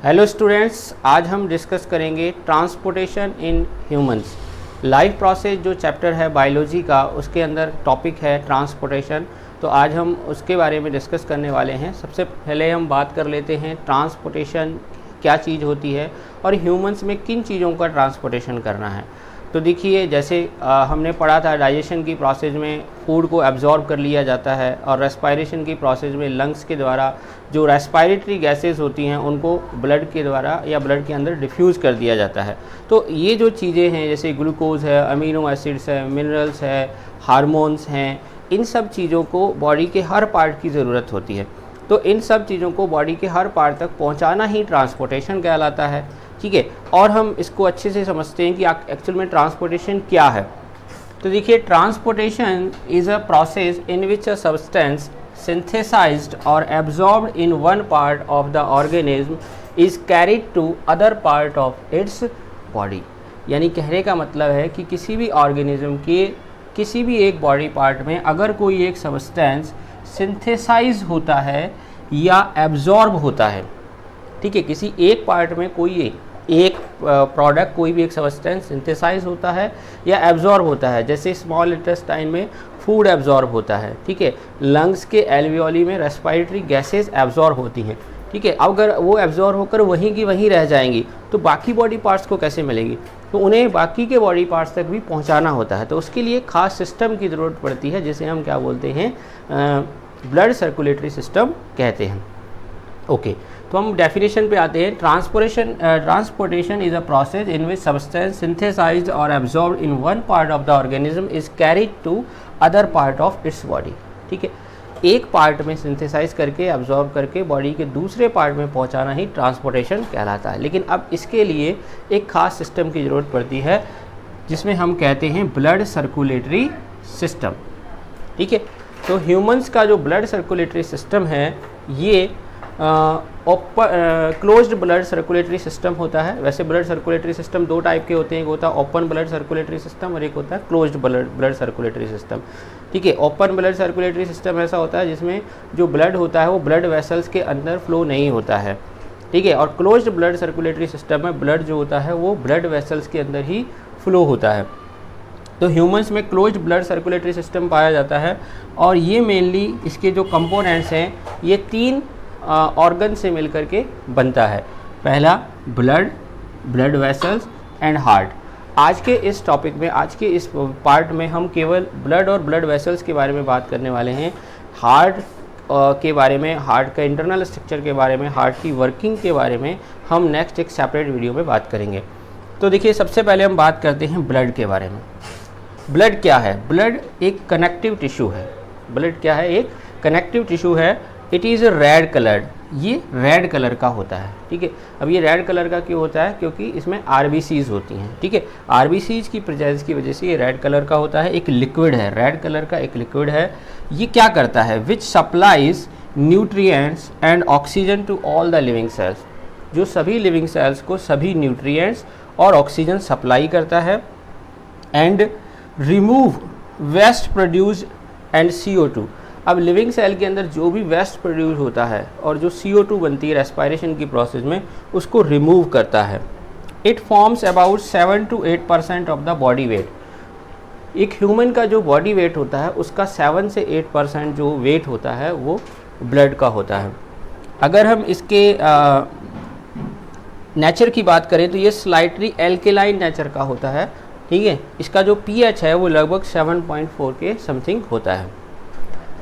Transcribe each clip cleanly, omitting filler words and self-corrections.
Hello students, आज हम discuss करेंगे transportation in humans. Life process जो चैप्टर है बायोलॉजी का, उसके अंदर टॉपिक है ट्रांसपोर्टेशन। तो आज हम उसके बारे में डिस्कस करने वाले हैं। सबसे पहले हम बात कर लेते हैं ट्रांसपोर्टेशन क्या चीज़ होती है और ह्यूमंस में किन चीज़ों का ट्रांसपोर्टेशन करना है। तो देखिए, जैसे हमने पढ़ा था डाइजेशन की प्रोसेस में फूड को एब्जॉर्ब कर लिया जाता है और रेस्पायरेशन की प्रोसेस में लंग्स के द्वारा जो रेस्पायरेटरी गैसेस होती हैं उनको ब्लड के द्वारा या ब्लड के अंदर डिफ्यूज़ कर दिया जाता है। तो ये जो चीज़ें हैं जैसे ग्लूकोज है, अमीनो एसिड्स है, मिनरल्स है, हार्मोन्स हैं, इन सब चीज़ों को बॉडी के हर पार्ट की ज़रूरत होती है। तो इन सब चीज़ों को बॉडी के हर पार्ट तक पहुंचाना ही ट्रांसपोर्टेशन कहलाता है। ठीक है, और हम इसको अच्छे से समझते हैं कि एक्चुअल में ट्रांसपोर्टेशन क्या है। तो देखिए, transportation is a process in which a substance synthesized or absorbed in one part of the organism is carried to other part of its body। यानी कहने का मतलब है कि किसी भी ऑर्गेनिज्म के किसी भी एक बॉडी पार्ट में अगर कोई एक सब्सटेंस सिंथेसाइज होता है या एब्जॉर्ब होता है, ठीक है, किसी एक पार्ट में कोई एक प्रोडक्ट, कोई भी एक सब्सटेंस सिंथेसाइज होता है या एब्जॉर्ब होता है, जैसे स्मॉल इंटेस्टाइन में फूड एब्जॉर्ब होता है, ठीक है, लंग्स के एल्वियोली में रेस्पायरेटरी गैसेस एब्जॉर्ब होती हैं, ठीक है। अब अगर वो एब्जॉर्ब होकर वहीं की वहीं रह जाएंगी तो बाकी बॉडी पार्ट्स को कैसे मिलेगी? तो उन्हें बाकी के बॉडी पार्ट्स तक भी पहुंचाना होता है। तो उसके लिए खास सिस्टम की ज़रूरत पड़ती है जिसे हम क्या बोलते हैं, ब्लड सर्कुलेटरी सिस्टम कहते हैं। ओके, तो हम डेफिनेशन पे आते हैं। Transportation is a process in which substance synthesised और absorbed in one part of the organism is carried to other part of its body. ठीक है, एक पार्ट में सिंथेसाइज करके एब्जॉर्ब करके बॉडी के दूसरे पार्ट में पहुंचाना ही ट्रांसपोर्टेशन कहलाता है। लेकिन अब इसके लिए एक खास सिस्टम की ज़रूरत पड़ती है जिसमें हम कहते हैं ब्लड सर्कुलेटरी सिस्टम। ठीक है, तो ह्यूमंस का जो ब्लड सर्कुलेटरी सिस्टम है ये क्लोज्ड ब्लड सर्कुलेटरी सिस्टम होता है। वैसे ब्लड सर्कुलेटरी सिस्टम दो टाइप के होते हैं, एक होता है ओपन ब्लड सर्कुलेटरी सिस्टम और एक होता है क्लोज्ड ब्लड सर्कुलेटरी सिस्टम। ठीक है, ओपन ब्लड सर्कुलेटरी सिस्टम ऐसा होता है जिसमें जो ब्लड होता है वो ब्लड वेसल्स के अंदर फ्लो नहीं होता है, ठीक है। और क्लोज्ड ब्लड सर्कुलेटरी सिस्टम में ब्लड जो होता है वो ब्लड वेसल्स के अंदर ही फ्लो होता है। तो ह्यूमंस में क्लोज्ड ब्लड सर्कुलेटरी सिस्टम पाया जाता है और ये मेनली इसके जो कंपोनेंट्स हैं ये तीन ऑर्गन से मिलकर के बनता है। पहला ब्लड वेसल्स एंड हार्ट। आज के इस टॉपिक में, आज के इस पार्ट में हम केवल ब्लड और ब्लड वेसल्स के बारे में बात करने वाले हैं। हार्ट के बारे में, हार्ट का इंटरनल स्ट्रक्चर के बारे में, हार्ट की वर्किंग के बारे में हम नेक्स्ट एक सेपरेट वीडियो में बात करेंगे। तो देखिए, सबसे पहले हम बात करते हैं ब्लड के बारे में। ब्लड क्या है? ब्लड एक कनेक्टिव टिश्यू है। ब्लड क्या है? एक कनेक्टिव टिश्यू है। It is red coloured. ये रेड कलर का होता है, ठीक है। अब ये रेड कलर का क्यों होता है? क्योंकि इसमें आरबीसीज होती हैं, ठीक है। आरबीसीज की प्रेजेंस की वजह से ये रेड कलर का होता है। एक लिक्विड है, रेड कलर का एक लिक्विड है। ये क्या करता है? Which supplies nutrients and oxygen to all the living cells. जो सभी लिविंग सेल्स को सभी न्यूट्रिएंट्स और ऑक्सीजन सप्लाई करता है। And remove waste produce and CO2। अब लिविंग सेल के अंदर जो भी वेस्ट प्रोड्यूस होता है और जो CO2 बनती है रेस्पायरेशन की प्रोसेस में, उसको रिमूव करता है। It forms about 7 to 8% of the body weight. एक ह्यूमन का जो बॉडी वेट होता है उसका 7 से 8% जो वेट होता है वो ब्लड का होता है। अगर हम इसके नेचर की बात करें तो ये स्लाइटली एल्केलाइन नेचर का होता है, ठीक है। इसका जो pH है वो लगभग 7.4 के समथिंग होता है।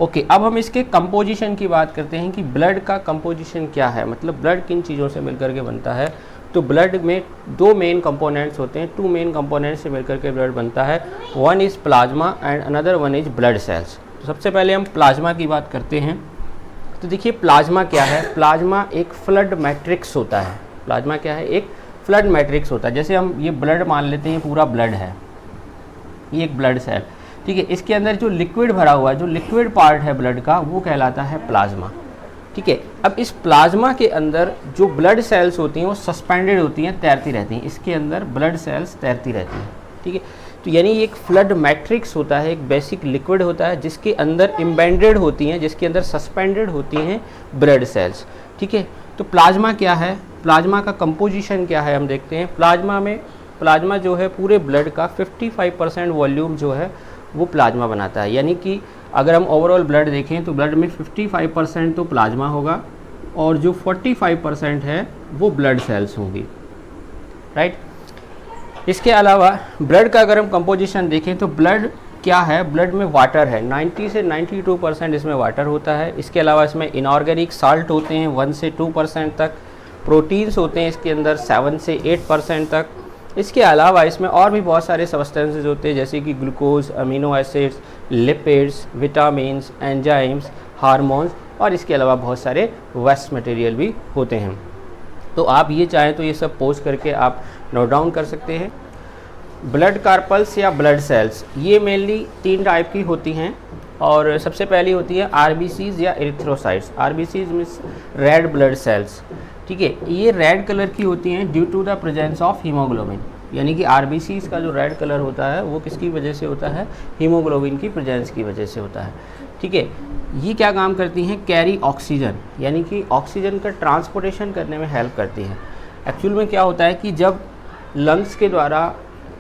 ओके, अब हम इसके कंपोजिशन की बात करते हैं कि ब्लड का कंपोजिशन क्या है, मतलब ब्लड किन चीज़ों से मिलकर के बनता है। तो ब्लड में दो मेन कंपोनेंट्स होते हैं, 2 मेन कंपोनेंट्स से मिलकर के ब्लड बनता है। One is plasma and another one is blood cells. तो सबसे पहले हम प्लाज्मा की बात करते हैं। तो देखिए, प्लाज्मा क्या है? प्लाज्मा एक फ्लड मैट्रिक्स होता है। प्लाज्मा क्या है? एक फ्लड मैट्रिक्स होता है। जैसे हम ये ब्लड मान लेते हैं, पूरा ब्लड है, ये एक ब्लड सेल, ठीक है। इसके अंदर जो लिक्विड भरा हुआ है, जो लिक्विड पार्ट है ब्लड का, वो कहलाता है प्लाज्मा, ठीक है। अब इस प्लाज्मा के अंदर जो ब्लड सेल्स होती हैं वो सस्पेंडेड होती हैं, तैरती रहती हैं। इसके अंदर ब्लड सेल्स तैरती रहती हैं, ठीक है। तो यानी एक फ्लड मैट्रिक्स होता है, एक बेसिक लिक्विड होता है जिसके अंदर एम्बेडेड होती हैं, जिसके अंदर सस्पेंडेड होती हैं ब्लड सेल्स, ठीक है। तो प्लाज्मा क्या है, प्लाज्मा का कंपोजिशन क्या है हम देखते हैं। प्लाज्मा जो है पूरे ब्लड का 55% वॉल्यूम जो है वो प्लाज्मा बनाता है। यानी कि अगर हम ओवरऑल ब्लड देखें तो ब्लड में 55% तो प्लाज्मा होगा और जो 45% है वो ब्लड सेल्स होंगी, राइट। इसके अलावा ब्लड का अगर हम कंपोजिशन देखें तो ब्लड क्या है, ब्लड में वाटर है, 90 से 92% इसमें वाटर होता है। इसके अलावा इसमें इनऑर्गेनिक साल्ट होते हैं 1 से 2% तक, प्रोटीन्स होते हैं इसके अंदर 7 से 8% तक। इसके अलावा इसमें और भी बहुत सारे सब्सटेंसेस होते हैं जैसे कि glucose, amino acids, lipids, vitamins, enzymes, hormones और इसके अलावा बहुत सारे वेस्ट मटेरियल भी होते हैं। तो आप ये चाहें तो ये सब पोज करके आप नोट डाउन कर सकते हैं। ब्लड कार्पल्स या ब्लड सेल्स ये मेनली 3 टाइप की होती हैं और सबसे पहली होती है आरबीसीज या erythrocytes. RBCs means red blood cells, ठीक है। ये रेड कलर की होती हैं due to the presence of haemoglobin. यानी कि आरबीसीज का जो रेड कलर होता है वो किसकी वजह से होता है, हीमोग्लोबिन की प्रेजेंस की वजह से होता है, ठीक है। ये क्या काम करती हैं, कैरी ऑक्सीजन, यानी कि ऑक्सीजन का ट्रांसपोर्टेशन करने में हेल्प करती हैं। एक्चुअल में क्या होता है कि जब लंग्स के द्वारा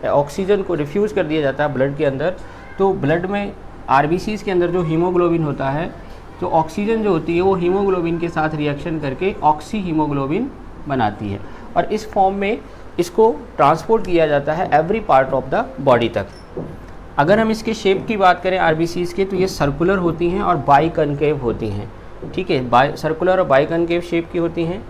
ऑक्सीजन को रिफ्यूज़ कर दिया जाता है ब्लड के अंदर, तो ब्लड में आरबीसीज के अंदर जो हीमोग्लोबिन होता है, तो ऑक्सीजन जो होती है वो हीमोग्लोबिन के साथ रिएक्शन करके ऑक्सी हीमोग्लोबिन बनाती है और इस फॉर्म में इसको ट्रांसपोर्ट किया जाता है every part of the body तक। अगर हम इसके शेप की बात करें आरबीसीज के, तो ये सर्कुलर होती हैं और बाई कनकेव होती हैं, ठीक है। सर्कुलर और बाई कनकेव शेप की होती हैं।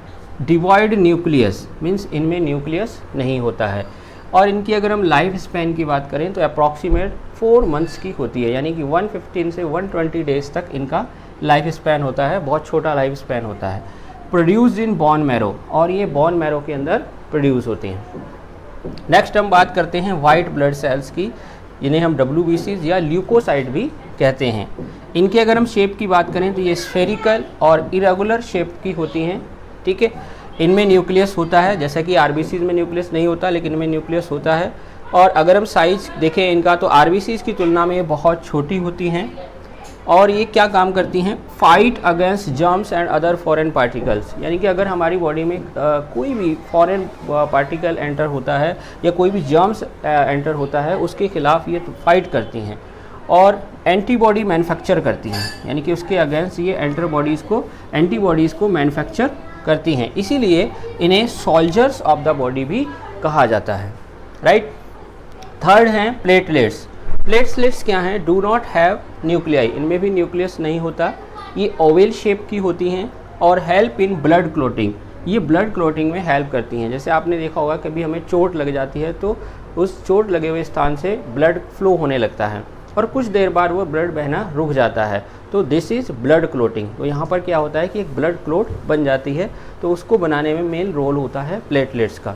डिवॉइड न्यूक्लियस मीन्स इनमें न्यूक्लियस नहीं होता है और इनकी अगर हम लाइफ स्पैन की बात करें तो अप्रॉक्सीमेट 4 मंथ्स की होती है, यानी कि 115 से 120 डेज तक इनका लाइफ स्पैन होता है, बहुत छोटा लाइफ स्पैन होता है। प्रोड्यूस्ड इन बोन मैरो, और ये बोन मैरो के अंदर प्रोड्यूस होती हैं। नेक्स्ट हम बात करते हैं वाइट ब्लड सेल्स की, जिन्हें हम WBCs या ल्यूकोसाइट भी कहते हैं। इनके अगर हम शेप की बात करें तो ये स्फेरिकल और इरेगुलर शेप की होती हैं, ठीक है। इनमें न्यूक्लियस होता है, जैसा कि आरबीसीज में न्यूक्लियस नहीं होता लेकिन इनमें न्यूक्लियस होता है। और अगर हम साइज देखें इनका तो आरबीसीज की तुलना में ये बहुत छोटी होती हैं और ये क्या काम करती हैं, fight against germs and other foreign particles. यानी कि अगर हमारी बॉडी में कोई भी फॉरेन पार्टिकल एंटर होता है या कोई भी जर्म्स एंटर होता है, उसके खिलाफ ये फाइट करती हैं और एंटीबॉडी मैन्युफैक्चर करती हैं, यानी कि उसके अगेंस्ट ये एंटीबॉडीज़ को मैन्युफैक्चर करती हैं। इसीलिए इन्हें सोल्जर्स ऑफ द बॉडी भी कहा जाता है, राइट। थर्ड हैं प्लेटलेट्स। प्लेटलेट्स क्या हैं, डू नॉट हैव न्यूक्लियाई, इनमें भी न्यूक्लियस नहीं होता। ये ओवल शेप की होती हैं और हेल्प इन ब्लड क्लोटिंग, ये ब्लड क्लोटिंग में हेल्प करती हैं। जैसे आपने देखा होगा कभी हमें चोट लग जाती है तो उस चोट लगे हुए स्थान से ब्लड फ्लो होने लगता है और कुछ देर बाद वो ब्लड बहना रुक जाता है, तो दिस इज़ ब्लड क्लोटिंग। तो यहाँ पर क्या होता है कि एक ब्लड क्लोट बन जाती है, तो उसको बनाने में मेन रोल होता है प्लेटलेट्स का।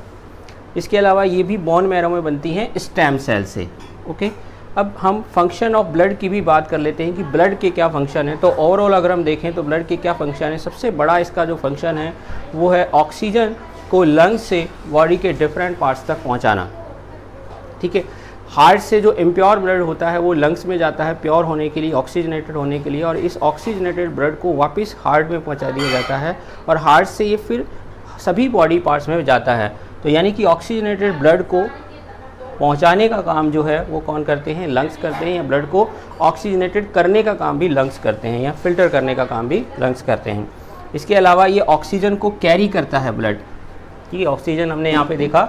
इसके अलावा ये भी बोन मैरो में बनती हैं स्टेम सेल से, ओके। अब हम फंक्शन ऑफ ब्लड की भी बात कर लेते हैं कि ब्लड के क्या फंक्शन है। तो ओवरऑल अगर हम देखें तो ब्लड के क्या फंक्शन है, सबसे बड़ा इसका जो फंक्शन है वो है ऑक्सीजन को लंग्स से बॉडी के डिफरेंट पार्ट्स तक पहुँचाना, ठीक है। हार्ट से जो इम्प्योर ब्लड होता है वो लंग्स में जाता है प्योर होने के लिए, ऑक्सीजनेटेड होने के लिए, और इस ऑक्सीजनेटेड ब्लड को वापस हार्ट में पहुंचा दिया जाता है और हार्ट से ये फिर सभी बॉडी पार्ट्स में जाता है। तो यानी कि ऑक्सीजनेटेड ब्लड को पहुंचाने का काम जो है वो कौन करते हैं, लंग्स करते हैं, या ब्लड को ऑक्सीजनेटेड करने का काम भी लंग्स करते हैं, या फिल्टर करने का काम भी लंग्स करते हैं। इसके अलावा ये ऑक्सीजन को कैरी करता है ब्लड, कि ऑक्सीजन हमने यहाँ पे देखा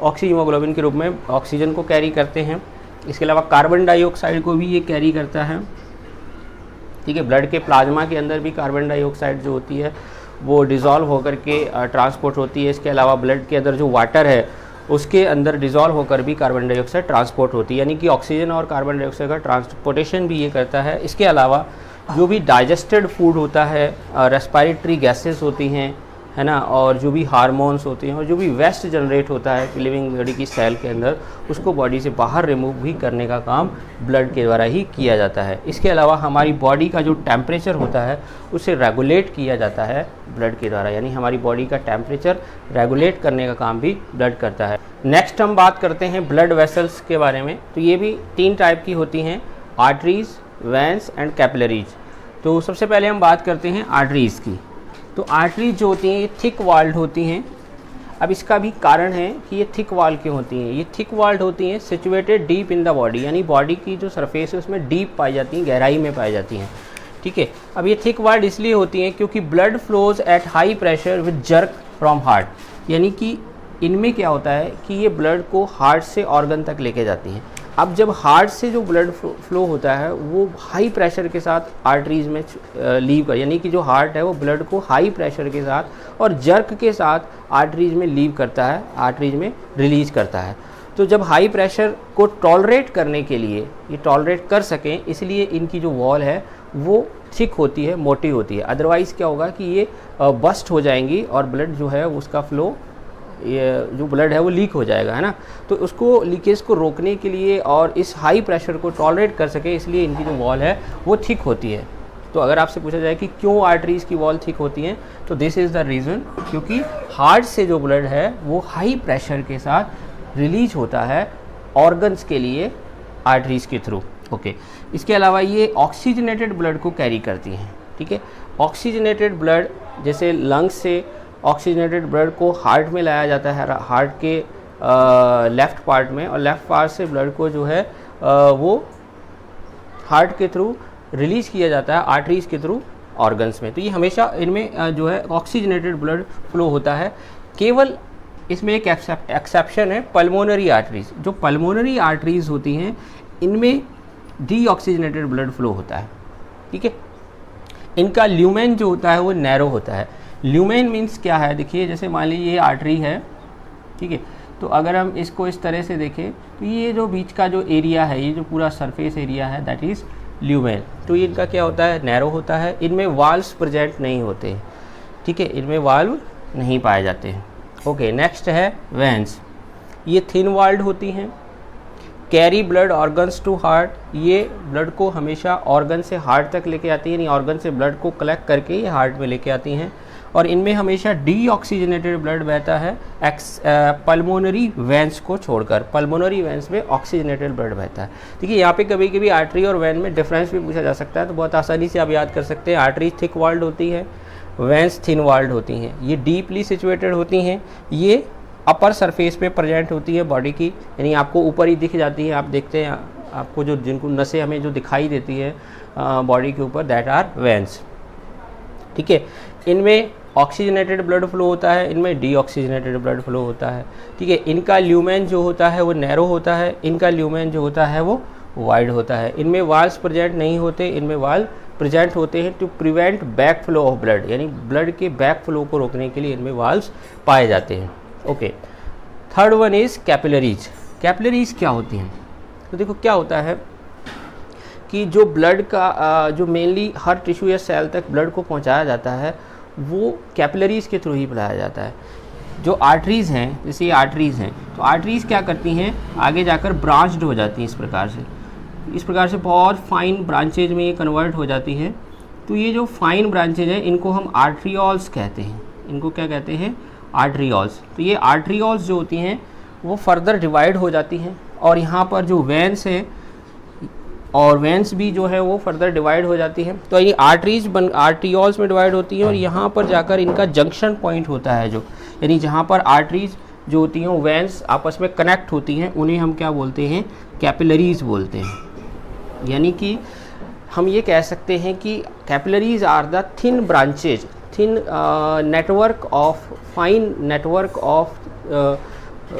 ऑक्सी हीमोग्लोबिन के रूप में ऑक्सीजन को कैरी करते हैं। इसके अलावा कार्बन डाइऑक्साइड को भी ये कैरी करता है, ठीक है। ब्लड के प्लाज्मा के अंदर भी कार्बन डाइऑक्साइड जो होती है वो डिज़ोल्व होकर के ट्रांसपोर्ट होती है। इसके अलावा ब्लड के अंदर जो वाटर है उसके अंदर डिज़ोल्व होकर भी कार्बन डाइऑक्साइड ट्रांसपोर्ट होती है, यानी कि ऑक्सीजन और कार्बन डाइऑक्साइड का ट्रांसपोर्टेशन भी ये करता है। इसके अलावा जो भी डाइजेस्टेड फूड होता है, रेस्पिरेटरी गैसेस होती हैं, है ना, और जो भी हार्मोन्स होते हैं और जो भी वेस्ट जनरेट होता है लिविंग बॉडी की सेल के अंदर, उसको बॉडी से बाहर रिमूव भी करने का काम ब्लड के द्वारा ही किया जाता है। इसके अलावा हमारी बॉडी का जो टेम्परेचर होता है उसे रेगुलेट किया जाता है ब्लड के द्वारा, यानी हमारी बॉडी का टेम्परेचर रेगुलेट करने का काम भी ब्लड करता है। नेक्स्ट हम बात करते हैं ब्लड वेसल्स के बारे में। तो ये भी 3 टाइप की होती हैं, आर्टरीज, वेंस एंड कैपिलरीज। तो सबसे पहले हम बात करते हैं आर्टरीज़ की। तो आर्टरीज जो होती हैं ये थिक वॉल्ड होती हैं। अब इसका भी कारण है कि ये थिक वॉल क्यों होती हैं। ये थिक वॉल्ड होती हैं situated deep in the body, यानी बॉडी की जो सरफेस है उसमें डीप पाई जाती हैं, गहराई में पाई जाती हैं। ठीक है, अब ये थिक वॉल्ड इसलिए होती हैं क्योंकि blood flows at high pressure with jerk from heart, यानी कि इनमें क्या होता है कि ये ब्लड को हार्ट से ऑर्गन तक लेके जाती हैं। अब जब हार्ट से जो ब्लड फ्लो होता है वो हाई प्रेशर के साथ आर्टरीज में लीव कर, यानी कि जो हार्ट है वो ब्लड को हाई प्रेशर के साथ और जर्क के साथ आर्टरीज में लीव करता है, आर्टरीज में रिलीज करता है। तो जब हाई प्रेशर को टॉलरेट करने के लिए, ये टॉलरेट कर सकें, इसलिए इनकी जो वॉल है वो थिक होती है, मोटी होती है। अदरवाइज़ क्या होगा कि ये बस्ट हो जाएंगी और ब्लड जो है उसका फ्लो, ये जो ब्लड है वो लीक हो जाएगा, है ना। तो उसको लीकेज को रोकने के लिए और इस हाई प्रेशर को टॉलरेट कर सके, इसलिए इनकी जो वॉल है वो थिक होती है। तो अगर आपसे पूछा जाए कि क्यों आर्टरीज की वॉल थिक होती हैं, तो दिस इज़ द रीज़न, क्योंकि हार्ट से जो ब्लड है वो हाई प्रेशर के साथ रिलीज होता है ऑर्गन्स के लिए आर्टरीज के थ्रू। ओके, इसके अलावा ये ऑक्सीजनेटेड ब्लड को कैरी करती हैं। ठीक है, ऑक्सीजनेटेड ब्लड, जैसे लंग्स से ऑक्सीजनेटेड ब्लड को हार्ट में लाया जाता है, हार्ट के लेफ़्ट पार्ट में, और लेफ़्ट पार्ट से ब्लड को जो है वो हार्ट के थ्रू रिलीज़ किया जाता है आर्टरीज के थ्रू ऑर्गन्स में। तो ये हमेशा इनमें जो है ऑक्सीजनेटेड ब्लड फ्लो होता है। केवल इसमें एक एक्सेप्शन है, पल्मोनरी आर्टरीज। जो पल्मोनरी आर्टरीज होती हैं इनमें डीऑक्सीजनेटेड ब्लड फ्लो होता है। ठीक है, इनका ल्यूमेन जो होता है वो नैरो होता है। ल्यूमेन मीन्स क्या है, देखिए जैसे मान लीजिए ये आर्टरी है, ठीक है, तो अगर हम इसको इस तरह से देखें तो ये जो बीच का जो एरिया है, ये जो पूरा सरफेस एरिया है, दैट इज़ ल्यूमेन। तो इनका क्या होता है, नैरो होता है। इनमें वाल्व्स प्रेजेंट नहीं होते हैं। ठीक है, इनमें वाल्व नहीं पाए जाते हैं। ओके, नेक्स्ट है वेन्स। ये थिन वॉल्ड होती हैं, carry blood organs to heart. ये ब्लड को हमेशा ऑर्गन से हार्ट तक लेके आती है, यानी ऑर्गन से ब्लड को कलेक्ट करके ये हार्ट में लेके आती हैं। और इनमें हमेशा डीऑक्सीजनेटेड ब्लड बहता है पल्मोनरी वेंस को छोड़कर। पल्मोनरी वेंस में ऑक्सीजनेटेड ब्लड बहता है। देखिए यहाँ पे कभी कभी आर्टरी और वेन में डिफरेंस भी पूछा जा सकता है, तो बहुत आसानी से आप याद कर सकते हैं। आर्टरी थिक वॉल्ड होती है, वेंस थिन वॉल्ड होती हैं। ये डीपली सिचुएटेड होती हैं, ये अपर सरफेस पे प्रेजेंट होती है बॉडी की, यानी आपको ऊपर ही दिख जाती है। आप देखते हैं आपको जो जिनको नसें हमें जो दिखाई देती है बॉडी के ऊपर, दैट आर वेंस। ठीक है, इनमें ऑक्सीजनेटेड ब्लड फ्लो होता है, इनमें डीऑक्सीजनेटेड ब्लड फ्लो होता है। ठीक है, इनका ल्यूमेन जो होता है वो नैरो होता है, इनका ल्यूमेन जो होता है वो वाइड होता है। इनमें वाल्व्स प्रेजेंट नहीं होते, इनमें वाल्व प्रेजेंट होते हैं to prevent back flow of blood, यानी ब्लड के बैक फ्लो को रोकने के लिए इनमें वाल्व्स पाए जाते हैं। Okay, third one is capillaries. Capillaries क्या होती हैं, तो देखो क्या होता है कि जो ब्लड का जो मेनली हर टिश्यू या सेल तक ब्लड को पहुंचाया जाता है वो कैपिलरीज के थ्रू ही पहुंचाया जाता है। जो आर्टरीज़ हैं, जैसे ये आर्टरीज़ हैं, तो आर्टरीज़ क्या करती हैं, आगे जाकर ब्रांच्ड हो जाती हैं इस प्रकार से बहुत फाइन ब्रांचेज में ये कन्वर्ट हो जाती हैं। तो ये जो फाइन ब्रांचेज हैं इनको हम आर्ट्रियोल्स कहते हैं। इनको क्या कहते हैं, आर्ट्रियोल्स। तो ये आर्ट्रियोल्स जो होती हैं वो फर्दर डिवाइड हो जाती हैं, और यहाँ पर जो वेन्स है और वेन्स भी जो है वो फर्दर डिवाइड हो जाती है। तो ये आर्ट्रियोल्स में डिवाइड होती हैं, और यहाँ पर जाकर इनका जंक्शन पॉइंट होता है जो, यानी जहाँ पर आर्टरीज जो होती हैं वेन्स आपस में कनेक्ट होती हैं, उन्हें हम क्या बोलते हैं, कैपिलरीज बोलते हैं। यानी कि हम ये कह सकते हैं कि capillaries are the thin branches, thin network of, fine network of,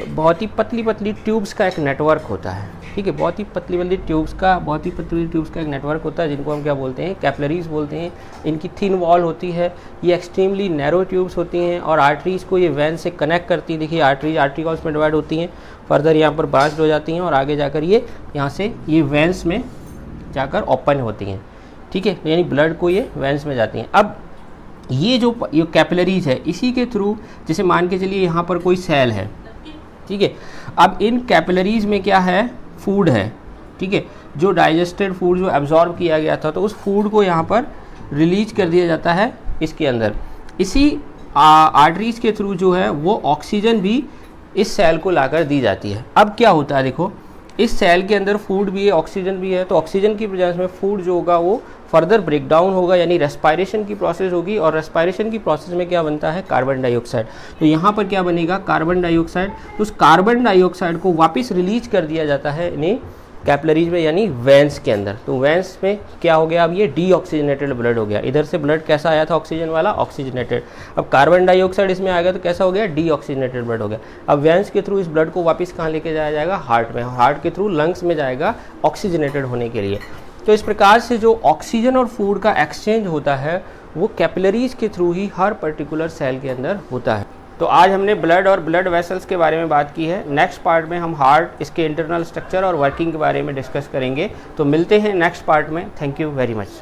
बहुत ही पतली पतली ट्यूब्स का एक नेटवर्क होता है। ठीक है, बहुत ही पतली ट्यूब्स का एक नेटवर्क होता है, जिनको हम क्या बोलते हैं, कैपिलरीज बोलते हैं। इनकी थिन वॉल होती है, ये एक्सट्रीमली नैरो ट्यूब्स होती हैं, और आर्टरीज को ये वेन से कनेक्ट करती हैं। देखिए आर्टरीज आर्ट्रियोल्स में डिवाइड होती हैं, फर्दर यहाँ पर ब्रांच्ड हो जाती हैं, और आगे जाकर ये यहाँ से ये वेन्स में जाकर ओपन होती हैं। ठीक है, यानी ब्लड को ये वेन्स में जाती हैं। अब ये जो कैपिलरीज है, इसी के थ्रू, जैसे मान के चलिए यहाँ पर कोई सेल है, ठीक है, अब इन कैपिलरीज में क्या है, फूड है। ठीक है, जो डाइजेस्टेड फूड जो एब्जॉर्ब किया गया था, तो उस फूड को यहाँ पर रिलीज कर दिया जाता है इसके अंदर। इसी आर्टरीज के थ्रू जो है वो ऑक्सीजन भी इस सेल को लाकर दी जाती है। अब क्या होता है, देखो इस सेल के अंदर फूड भी है, ऑक्सीजन भी है, तो ऑक्सीजन की प्रेजेंस में फूड जो होगा वो फर्दर ब्रेक डाउन होगा, यानी रेस्पायरेशन की प्रोसेस होगी, और रेस्पायरेशन की प्रोसेस में क्या बनता है, कार्बन डाइऑक्साइड। तो यहाँ पर क्या बनेगा, कार्बन डाइऑक्साइड। तो उस कार्बन डाइऑक्साइड को वापस रिलीज कर दिया जाता है इन्हें कैपिलरीज में, यानी वेंस के अंदर। तो वेंस में क्या हो गया, अब ये डीऑक्सीजनेटेड ब्लड हो गया। इधर से ब्लड कैसा आया था, ऑक्सीजन वाला, ऑक्सीजनेटेड। अब कार्बन डाइऑक्साइड इसमें आ गया तो कैसा हो गया, डीऑक्सीजनेटेड ब्लड हो गया। अब वेंस के थ्रू इस ब्लड को वापस कहाँ लेके जाया जाएगा, हार्ट में। हार्ट के थ्रू लंग्स में जाएगा ऑक्सीजनेटेड होने के लिए। तो इस प्रकार से जो ऑक्सीजन और फूड का एक्सचेंज होता है वो कैपिलरीज के थ्रू ही हर पर्टिकुलर सेल के अंदर होता है। तो आज हमने ब्लड और ब्लड वेसल्स के बारे में बात की है। नेक्स्ट पार्ट में हम हार्ट, इसके इंटरनल स्ट्रक्चर और वर्किंग के बारे में डिस्कस करेंगे। तो मिलते हैं नेक्स्ट पार्ट में। Thank you very much.